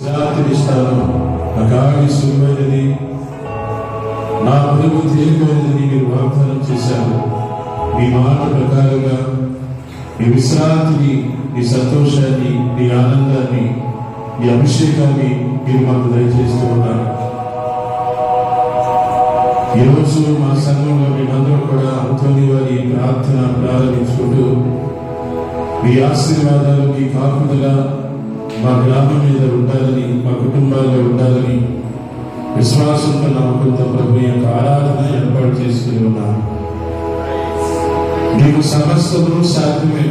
విశ్రాంతినిస్తాను, నా కాడి సులువైనది, నా బరువు తేలికైనదని మీరు వాగ్దానం చేశారు. మీ మాట ప్రకారంగా మీ విశ్రాంతిని, మీ సంతోషాన్ని, మీ ఆనందాన్ని, మీ అభిషేకాన్ని మీరు మాకు దయచేస్తూ ఉన్నారు. ఈరోజు మా సంఘంలో మేమందరం కూడా అంతోని వారి ప్రార్థన ప్రారంభించుకుంటూ మీ ఆశీర్వాదాలు, మీ కాపుదల మా గ్రామం మీద ఉండాలని, మా కుటుంబాల్లో ఉండాలని విశ్వాసంతో నమ్మకంతో ప్రభు యొక్క ఆరాధన ఏర్పాటు చేసుకుని ఉన్నాను. నీకు సమస్తము సాధ్యమే,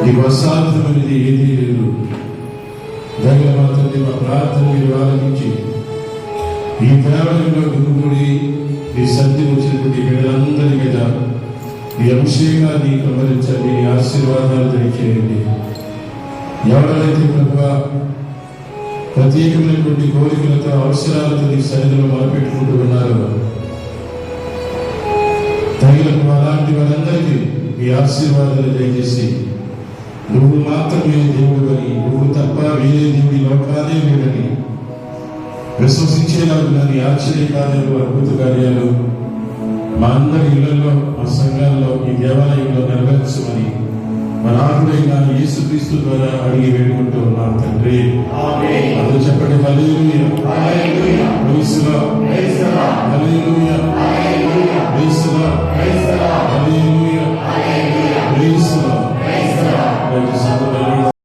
నీకు అసాధ్యమైనది ఏదీ లేదు. దైవ మాత్రమే మా ప్రార్థన మీరు ఆలకించి ఈ దేవాలయంలో గురుముడి మీ సత్తి వచ్చినటువంటి బిడ్డలందరి మీద మీ అభిషేకాన్ని కమరించండి, మీ ఆశీర్వాదాలు దయచేయండి. ఎవరైతే ప్రభు ప్రత్యేకమైనటువంటి కోరికలతో, అవసరాలతో నీ సన్నిధిలో మొదలుపెట్టుకుంటూ ఉన్నారో తగిన అలాంటి వారందరికీ మీ ఆశీర్వాదాలు దయచేసి నువ్వు మాత్రమే దేవుడు అని, నువ్వు తప్ప వేరే దేవుడి లోకాలే లేడని విశ్వసించేలాగా నీ ఆశ్చర్య కార్యాలు, అద్భుత కార్యాలు మా అందరి ఇళ్లలో, మా సంఘాల్లో, ఈ దేవాలయంలో నెరవేర్చమని మా నాథుడైన యేసుక్రీస్తు ద్వారా అడిగి వేడుకుంటూ ఉన్నాం తండ్రి. అందరూ చెప్పండి హల్లెలూయా.